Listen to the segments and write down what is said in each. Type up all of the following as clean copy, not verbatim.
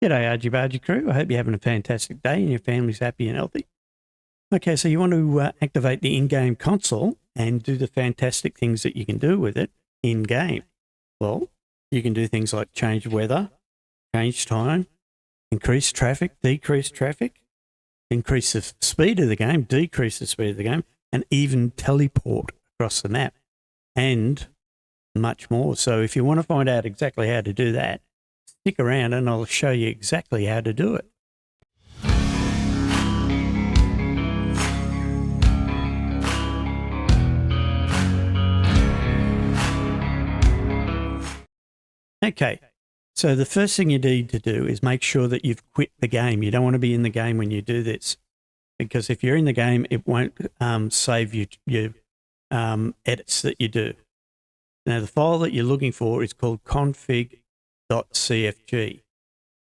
G'day Argy crew, I hope you're having a fantastic day and your family's happy and healthy. Okay, so you want to activate the in-game console and do the fantastic things that you can do with it in-game. Well, you can do things like change weather, change time, increase traffic, decrease traffic, increase the speed of the game, decrease the speed of the game, and even teleport across the map, and much more. So if you want to find out exactly how to do that, stick around and I'll show you exactly how to do it. Okay, so the first thing you need to do is make sure that you've quit the game. You don't want to be in the game when you do this, because if you're in the game, it won't save your edits that you do. Now, the file that you're looking for is called config.cfg,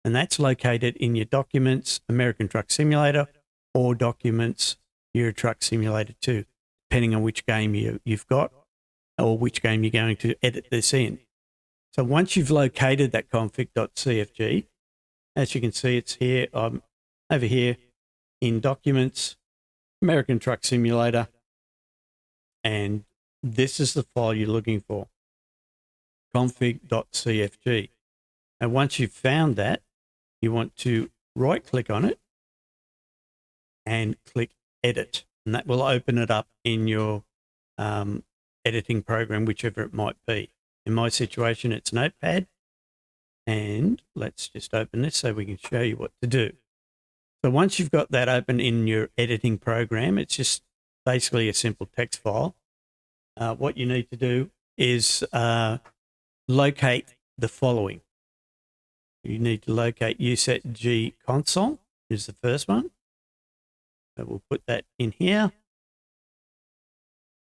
and that's located in your Documents American Truck Simulator or Documents Euro Truck Simulator 2, depending on which game you've got or which game you're going to edit this in. So once you've located that config.cfg, as you can see, it's here, over here in Documents, American Truck Simulator, and this is the file you're looking for, config.cfg. And once you've found that, you want to right-click on it and click Edit, and that will open it up in your editing program, whichever it might be. In my situation, it's Notepad, and let's just open this so we can show you what to do. So once you've got that open in your editing program, it's just basically a simple text file. What you need to do is locate the following. You need to locate UsetG console is the first one. So we'll put that in here.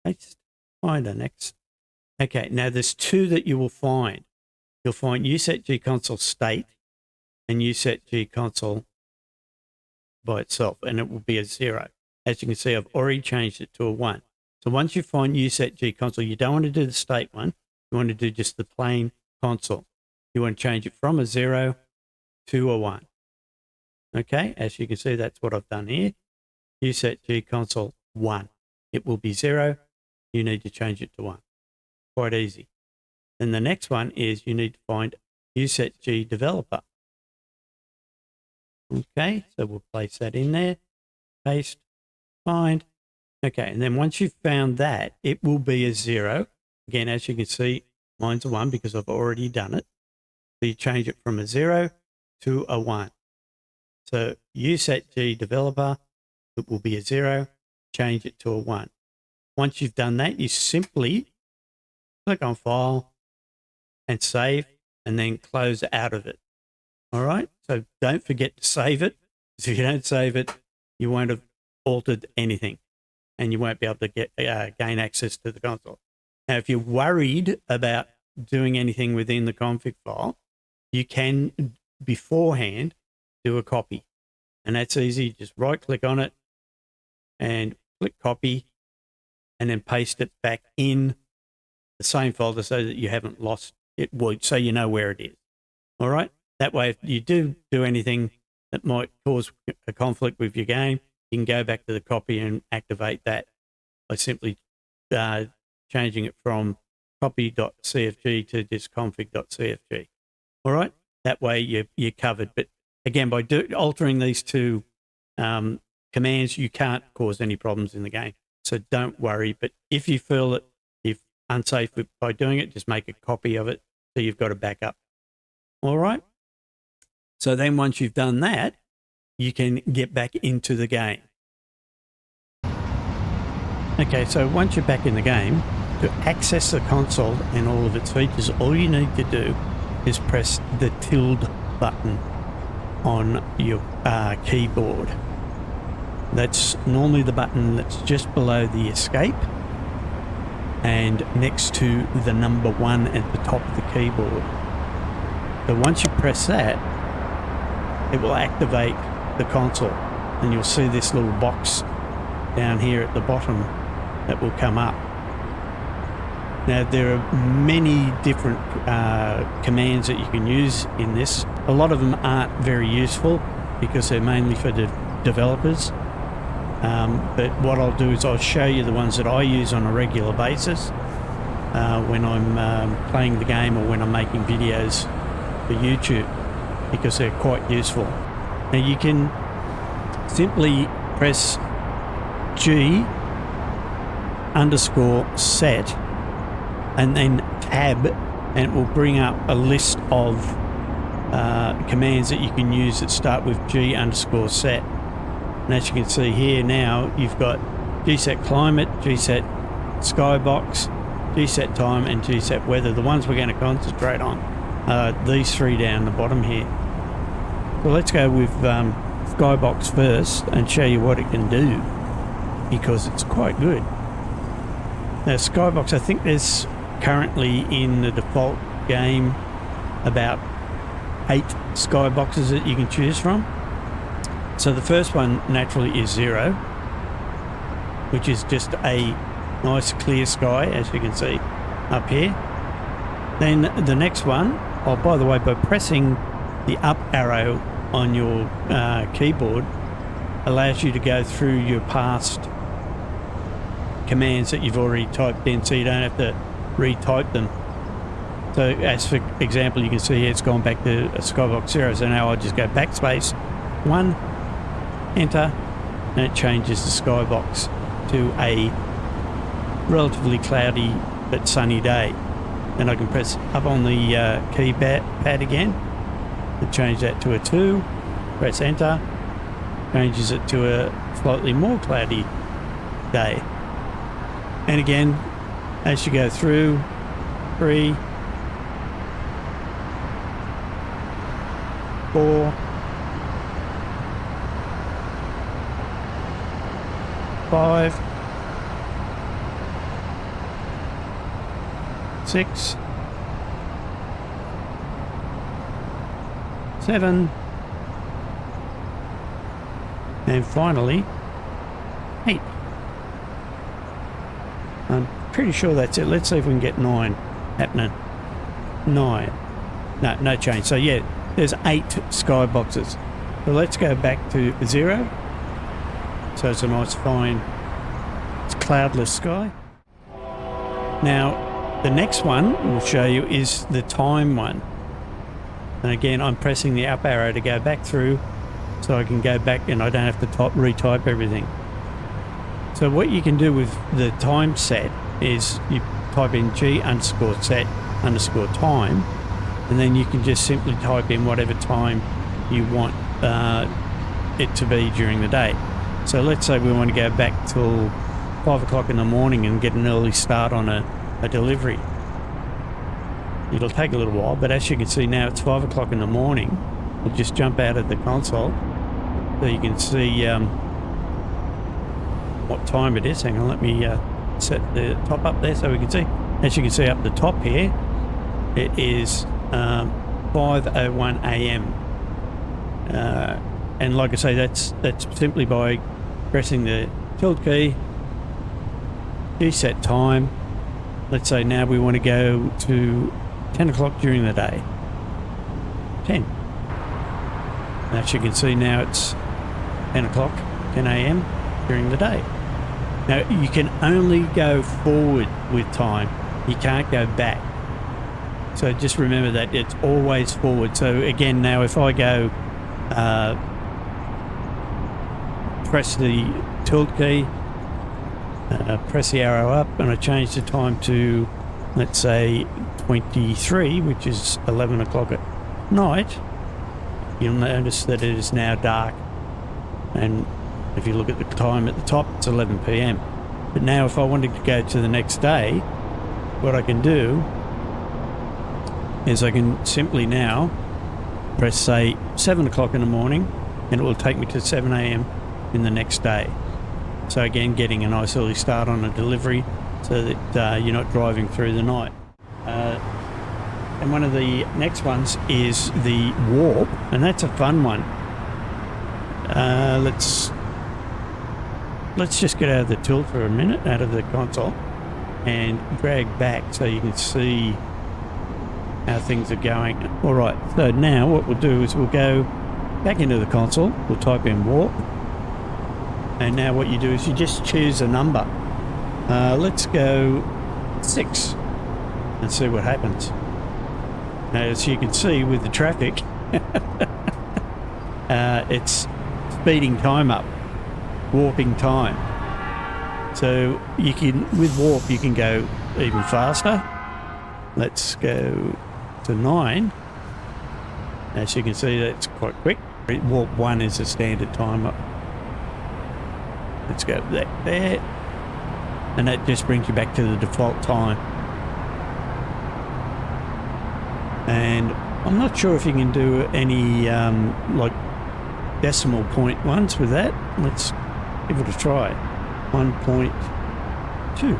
Let's find the next. Okay, now there's two that you will find. You'll find UsetG console state and UsetG console by itself, and it will be a 0. As you can see, I've already changed it to a 1. So once you find UsetG console, you don't want to do the state one. You want to do just the plain console. You want to change it from a 0 to a 1. Okay, as you can see, that's what I've done here. UsetG console 1. It will be 0. You need to change it to 1. Quite easy. Then the next one is you need to find UsetG developer. Okay, so we'll place that in there. Paste, find. Okay, and then once you've found that, it will be a 0. Again, as you can see, mine's a 1 because I've already done it. So you change it from a 0 to a 1. So UsetG developer, it will be a 0. Change it to a 1. Once you've done that, you simply click on File and Save, and then close out of it. All right, so don't forget to save it, because if you don't save it, you won't have altered anything, and you won't be able to gain access to the console. Now, if you're worried about doing anything within the config file, you can beforehand do a copy, and that's easy. Just right-click on it and click Copy, and then paste it back in the same folder so that you haven't lost it, so you know where it is. All right? That way, if you do anything that might cause a conflict with your game, you can go back to the copy and activate that by simply changing it from copy.cfg to just config.cfg. All right? That way, you're covered. But again, by altering these two commands, you can't cause any problems in the game. So don't worry. But if you feel that you're unsafe by doing it, just make a copy of it so you've got a backup. All right? So then once you've done that, you can get back into the game. Okay, so once you're back in the game, to access the console and all of its features, all you need to do is press the tilde button on your keyboard. That's normally the button that's just below the escape and next to the number 1 at the top of the keyboard. So once you press that, it will activate the console, and you'll see this little box down here at the bottom that will come up. Now, there are many different commands that you can use in this. A lot of them aren't very useful because they're mainly for the developers. But what I'll do is I'll show you the ones that I use on a regular basis when I'm playing the game or when I'm making videos for YouTube, because they're quite useful. Now, you can simply press G_set and then tab, and it will bring up a list of commands that you can use that start with G_set. And as you can see here now, you've got gset climate, gset skybox, gset time, and gset weather. The ones we're going to concentrate on are these three down the bottom here. So let's go with skybox first and show you what it can do, because it's quite good. Now, skybox, I think there's currently in the default game about 8 skyboxes that you can choose from. So the first one naturally is 0, which is just a nice clear sky, as you can see up here. Then the next one, oh, by the way, by pressing the up arrow on your keyboard allows you to go through your past commands that you've already typed in, so you don't have to retype them. So as for example, you can see here it's gone back to a skybox 0, so now I'll just go backspace 1, enter, and it changes the skybox to a relatively cloudy but sunny day. Then I can press up on the keypad again and change that to a 2, press enter, changes it to a slightly more cloudy day. And again, as you go through, 3, 4, 5, 6, 7, and finally 8. I'm pretty sure that's it. Let's see if we can get 9 happening. 9. No change. So yeah, there's 8 skyboxes. So let's go back to 0. So it's a nice fine, it's cloudless sky. Now, the next one we'll show you is the time one. And again, I'm pressing the up arrow to go back through so I can go back and I don't have to retype everything. So what you can do with the time set is you type in G_set_time, and then you can just simply type in whatever time you want it to be during the day. So let's say we want to go back till 5 o'clock in the morning and get an early start on a delivery. It'll take a little while, but as you can see now it's 5 o'clock in the morning. We'll just jump out of the console so you can see what time it is. Hang on, let me set the top up there so we can see. As you can see up the top here, it is 5:01 a.m. And like I say, that's simply by pressing the tilde key, reset time. Let's say now we want to go to 10 o'clock during the day. 10. And as you can see now it's 10 o'clock, 10 a.m. during the day. Now you can only go forward with time. You can't go back. So just remember that it's always forward. So again, now if I go press the tilde key, press the arrow up, and I change the time to, let's say, 23, which is 11 o'clock at night, you'll notice that it is now dark. And if you look at the time at the top, it's 11 p.m. But now if I wanted to go to the next day, what I can do is I can simply now press, say, 7 o'clock in the morning, and it will take me to 7 a.m. in the next day. So again, getting a nice early start on a delivery so that you're not driving through the night. And one of the next ones is the warp, and that's a fun one. Let's just get out of the tilt for a minute, out of the console, and drag back so you can see how things are going. All right, so now what we'll do is we'll go back into the console, we'll type in warp, and now what you do is you just choose a number. Let's go 6 and see what happens. Now, as you can see with the traffic, it's speeding time up, warping time. So you can, with warp, you can go even faster. Let's go to 9. As you can see, that's quite quick. Warp 1 is a standard timer. Let's go there. And that just brings you back to the default time. And I'm not sure if you can do any like decimal point ones with that. Let's give it a try. 1.2.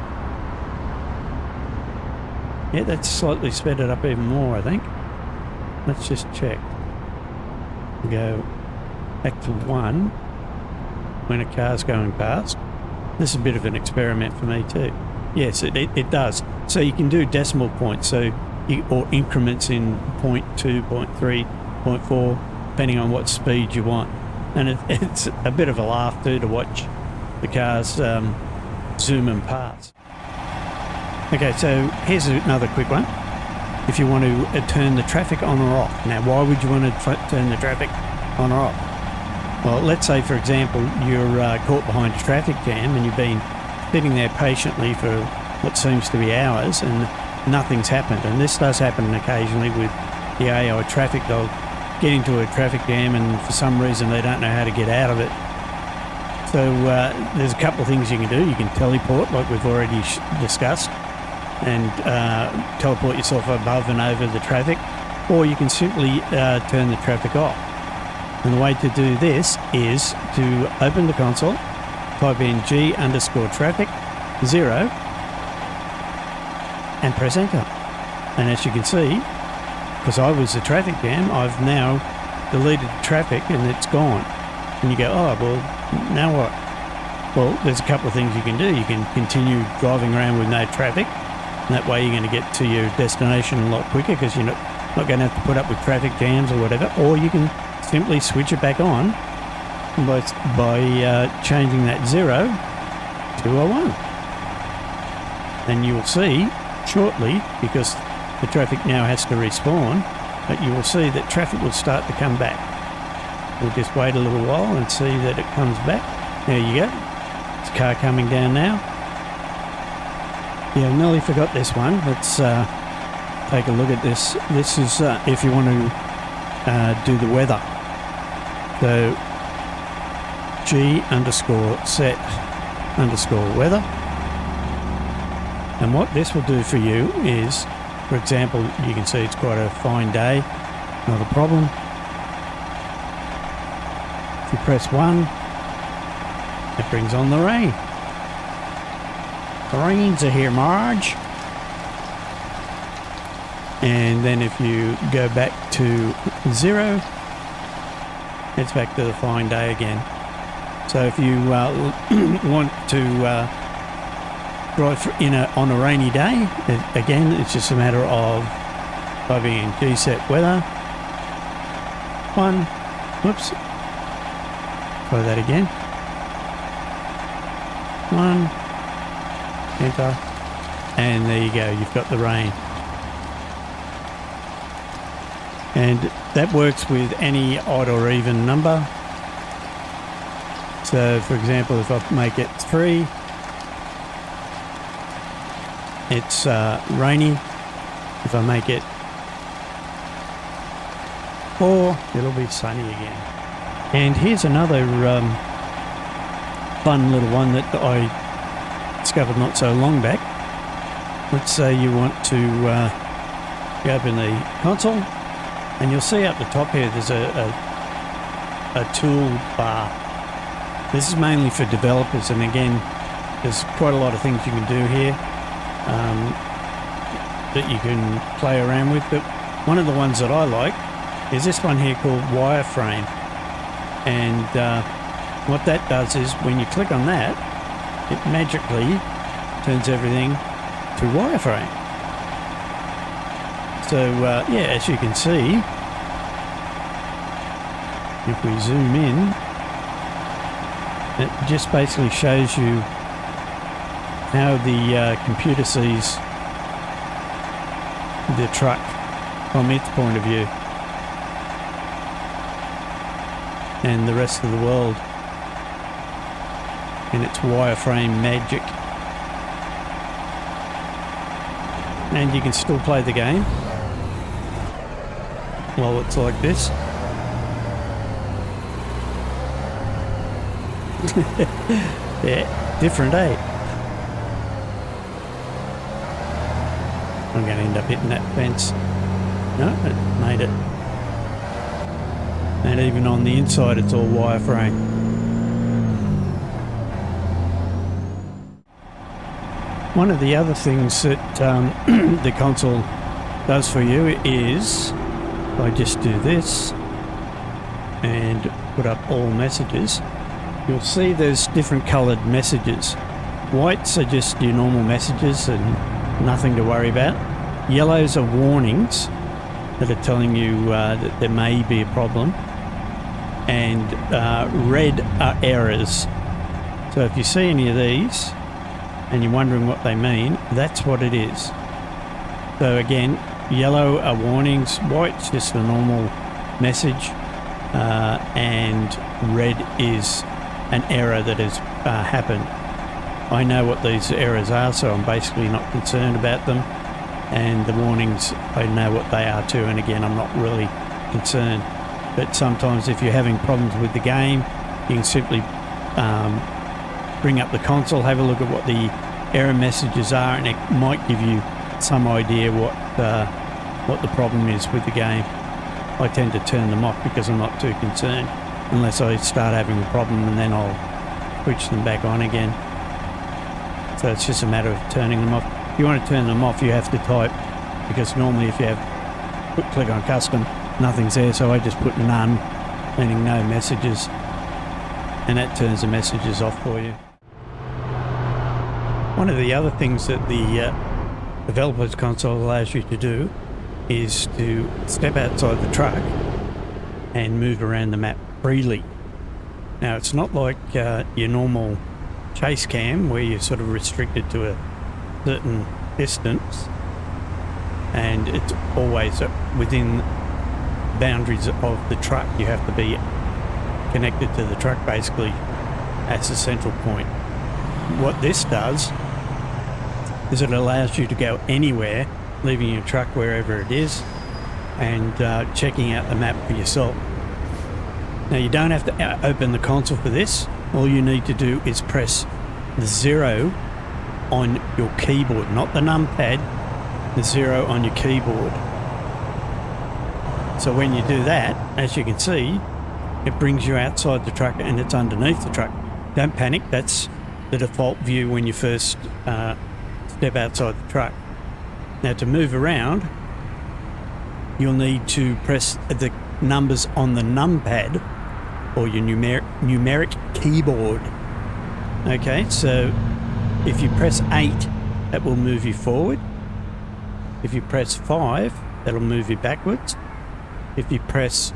Yeah, that's slightly sped it up even more, I think. Let's just check. Go back to 1 when a car's going past. This is a bit of an experiment for me too. Yes, it does. So you can do decimal points, so or increments in 0.2, 0.3, 0.4, depending on what speed you want. And it's a bit of a laugh too to watch the cars zooming past. Okay, so here's another quick one. If you want to turn the traffic on or off. Now, why would you want to turn the traffic on or off? Well, let's say, for example, you're caught behind a traffic jam and you've been sitting there patiently for what seems to be hours and nothing's happened. And this does happen occasionally with the AI traffic. They'll get into a traffic jam and for some reason they don't know how to get out of it. So there's a couple of things you can do. You can teleport, like we've already discussed, and teleport yourself above and over the traffic, or you can simply turn the traffic off. And the way to do this is to open the console, type in G_traffic 0 and press enter. And as you can see, because I was the traffic jam, I've now deleted the traffic and it's gone. And you go, oh, well, now what? Well, there's a couple of things you can do. You can continue driving around with no traffic. And that way you're going to get to your destination a lot quicker because you're not going to have to put up with traffic jams or whatever. Or you can simply switch it back on by changing that 0 to a 1. And you'll see shortly, because the traffic now has to respawn, but you will see that traffic will start to come back. We'll just wait a little while and see that it comes back. There you go. It's a car coming down now. Yeah, I nearly forgot this one. Let's take a look at this. This is if you want to do the weather. So G_set_weather. And what this will do for you is, for example, you can see it's quite a fine day, not a problem. If you press 1, it brings on the rain. The rains are here, Marge. And then if you go back to 0, it's back to the fine day again. So if you want to drive on a rainy day, again, it's just a matter of typing in GSetWeather 1. Whoops. Try that again. 1. Enter. And there you go. You've got the rain. And that works with any odd or even number. So, for example, if I make it 3, it's rainy. If I make it 4, it'll be sunny again. And here's another fun little one that I discovered not so long back. Let's say you want to open the console, and you'll see up the top here there's a tool bar. This is mainly for developers, and again, there's quite a lot of things you can do here that you can play around with. But one of the ones that I like is this one here called Wireframe. And what that does is when you click on that, it magically turns everything to wireframe. So yeah, as you can see, if we zoom in, it just basically shows you how the computer sees the truck from its point of view and the rest of the world in its wireframe magic. And you can still play the game while it's like this. Yeah, different, eh? I'm going to end up hitting that fence. No, it made it. And even on the inside, it's all wireframe. One of the other things that the console does for you is, if I just do this and put up all messages, you'll see there's different coloured messages. Whites are just your normal messages and nothing to worry about. Yellows are warnings that are telling you that there may be a problem. And red are errors. So if you see any of these and you're wondering what they mean, that's what it is. So again, yellow are warnings, white's just a normal message, and red is an error that has happened. I know what these errors are, so I'm basically not concerned about them, and the warnings, I know what they are too, and again, I'm not really concerned. But sometimes if you're having problems with the game, you can simply bring up the console, have a look at what the error messages are, and it might give you some idea what the problem is with the game. I tend to turn them off because I'm not too concerned, unless I start having a problem, and then I'll switch them back on again. So it's just a matter of turning them off. If you want to turn them off, you have to type, because normally if you click on custom, nothing's there, so I just put none, meaning no messages, and that turns the messages off for you. One of the other things that the developer's console allows you to do is to step outside the truck and move around the map freely. Now, it's not like your normal chase cam where you're sort of restricted to a certain distance, and it's always within boundaries of the truck. You have to be connected to the truck basically as a central point. What this does is it allows you to go anywhere, leaving your truck wherever it is, and checking out the map for yourself. Now, you don't have to open the console for this. All you need to do is press the 0 on your keyboard, not the numpad, the 0 on your keyboard. So when you do that, as you can see, it brings you outside the truck and it's underneath the truck. Don't panic, that's the default view when you first step outside the truck. Now, to move around, you'll need to press the numbers on the numpad or your numeric keyboard. Okay, so if you press 8, that will move you forward. If you press 5, that'll move you backwards. If you press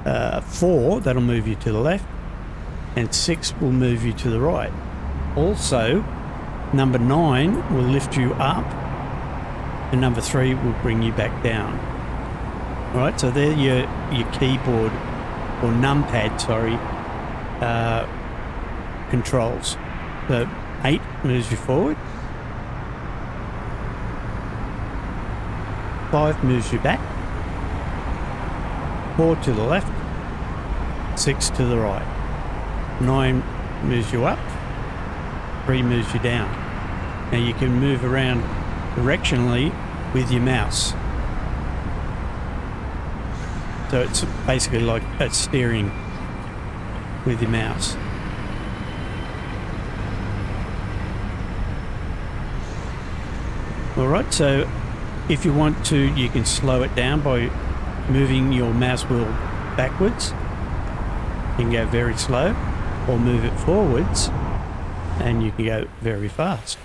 4, that'll move you to the left, and 6 will move you to the right. Also, number 9 will lift you up, and number 3 will bring you back down. All right, so they're your keyboard or numpad, controls. So 8 moves you forward, 5 moves you back, 4 to the left, 6 to the right, 9 moves you up, 3 moves you down. Now you can move around directionally with your mouse. So it's basically like a steering with your mouse. Alright, so if you want to, you can slow it down by moving your mouse wheel backwards. You can go very slow, or move it forwards and you can go very fast.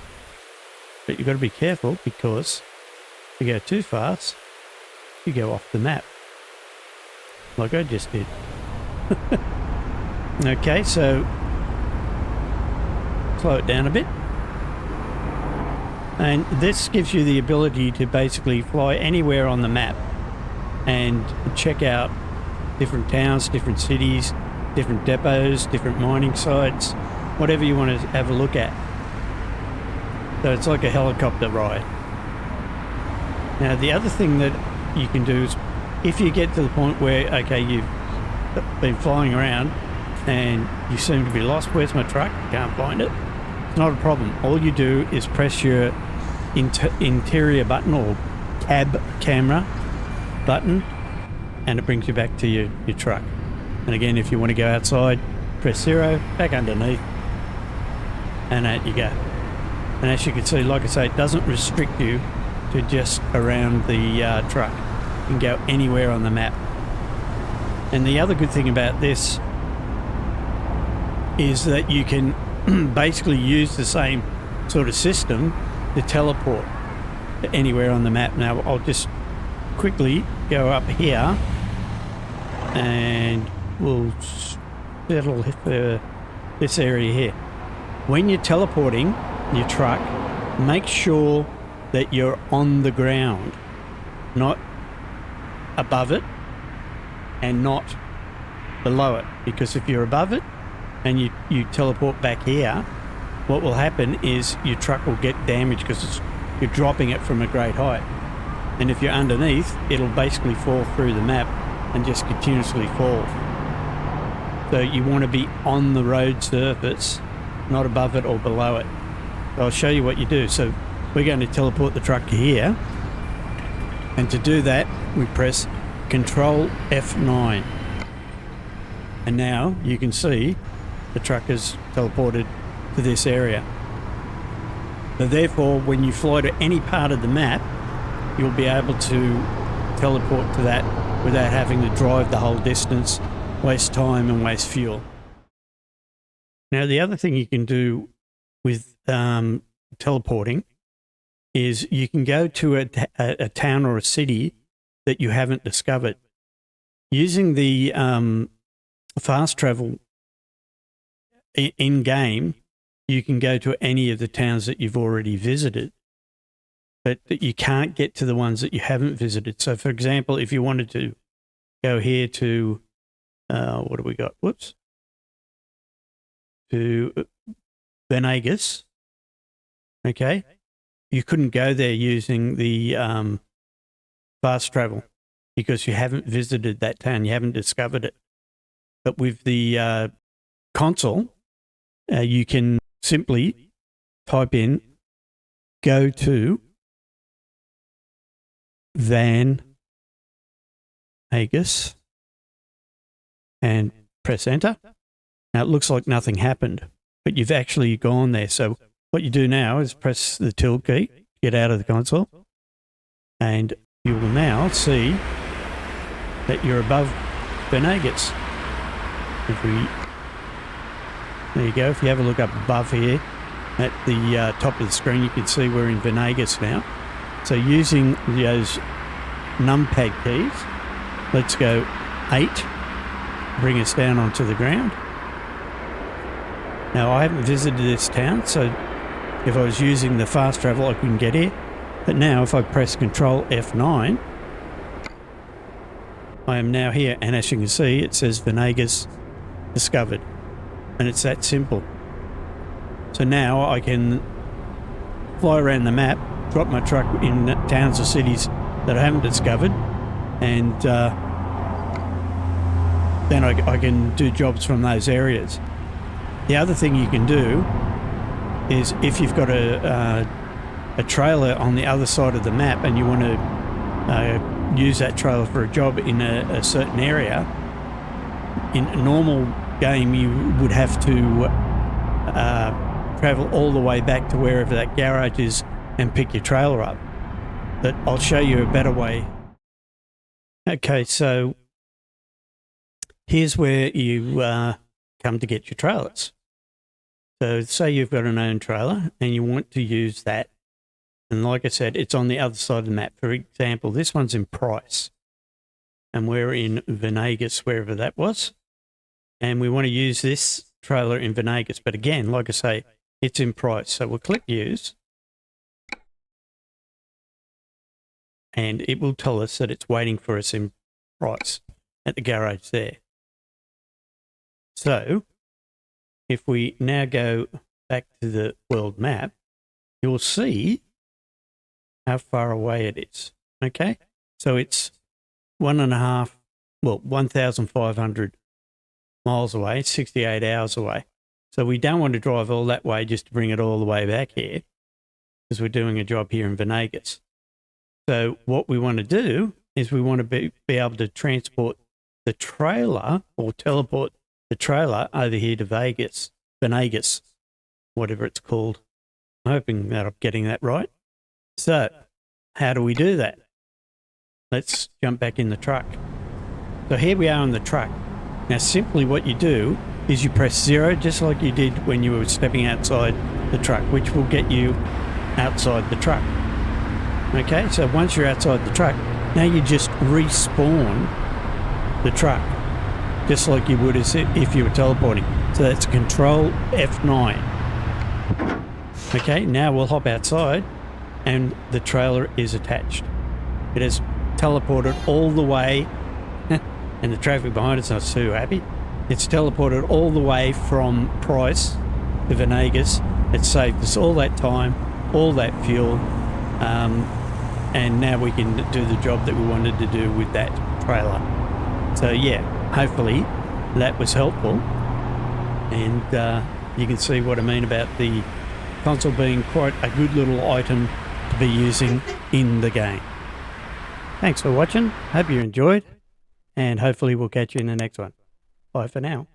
But you've got to be careful, because if you go too fast, you go off the map, like I just did. Okay, so slow it down a bit. And this gives you the ability to basically fly anywhere on the map and check out different towns, different cities, different depots, different mining sites, whatever you want to have a look at. So it's like a helicopter ride. Now, the other thing that you can do is, if you get to the point where, okay, you've been flying around and you seem to be lost, where's my truck? Can't find it. It's not a problem. All you do is press your interior button or cab camera button, and it brings you back to your truck. And again, if you want to go outside, press 0, back underneath, and out you go. And as you can see, like I say, it doesn't restrict you to just around the truck. You can go anywhere on the map. And the other good thing about this is that you can basically use the same sort of system to teleport to anywhere on the map. Now, I'll just quickly go up here and we'll settle this area here. When you're teleporting your truck, make sure that you're on the ground, not above it and not below it, because if you're above it and you teleport back here, what will happen is your truck will get damaged because you're dropping it from a great height. And if you're underneath, it'll basically fall through the map and just continuously fall. So you want to be on the road surface, not above it or below it. So I'll show you what you do. So we're going to teleport the truck to here, and to do that we press Control F9, and now you can see the truck is teleported to this area. So therefore, when you fly to any part of the map, you'll be able to teleport to that without having to drive the whole distance, waste time and waste fuel. Now, the other thing you can do with teleporting is you can go to a town or a city that you haven't discovered. Using the fast travel in-game, you can go to any of the towns that you've already visited, but you can't get to the ones that you haven't visited. So, for example, if you wanted to go here to, what have we got? Whoops. To Venegas, okay? You couldn't go there using the fast travel because you haven't visited that town, you haven't discovered it. But with the console, you can simply type in go to Van Vegas and press enter. Now it looks like nothing happened, but you've actually gone there. So what you do now is press the tilde key, get out of the console, and you will now see that you're above Venegas. There you go. If you have a look up above here at the top of the screen, you can see we're in Venegas now. So using those numpad keys, let's go 8, bring us down onto the ground. Now, I haven't visited this town, so if I was using the fast travel, I couldn't get here. But now, if I press Control F9, I am now here, and as you can see, it says Venegas discovered, and it's that simple. So now I can fly around the map, drop my truck in towns or cities that I haven't discovered, and then I can do jobs from those areas. The other thing you can do is, if you've got a trailer on the other side of the map and you want to use that trailer for a job in a certain area, in a normal game you would have to travel all the way back to wherever that garage is and pick your trailer up. But I'll show you a better way. Okay, so here's where you come to get your trailers. So say you've got an owned trailer and you want to use that And like I said, it's on the other side of the map. For example, this one's in Price. And we're in Venegas, wherever that was. And we want to use this trailer in Venegas. But again, like I say, it's in Price. So we'll click Use. And it will tell us that it's waiting for us in Price at the garage there. So if we now go back to the world map, you'll see how far away it is. Okay, so it's 1,500 miles away, 68 hours away. So we don't want to drive all that way just to bring it all the way back here, because we're doing a job here in Venegas. So what we want to do is we want to be able to transport the trailer or teleport the trailer over here to Venegas, whatever it's called. I'm hoping that I'm getting that right. So how do we do that? Let's jump back in the truck. So here we are on the truck. Now simply what you do is you press 0 just like you did when you were stepping outside the truck, which will get you outside the truck. Okay, so once you're outside the truck, now you just respawn the truck, just like you would as if you were teleporting. So that's Control F9. Okay, now we'll hop outside and the trailer is attached. It has teleported all the way, and the traffic behind it's not too happy. It's teleported all the way from Price to Venegas. It saved us all that time, all that fuel, and now we can do the job that we wanted to do with that trailer. So yeah, hopefully that was helpful, and you can see what I mean about the console being quite a good little item to be using in the game. Thanks for watching, hope you enjoyed, and hopefully we'll catch you in the next one. Bye for now.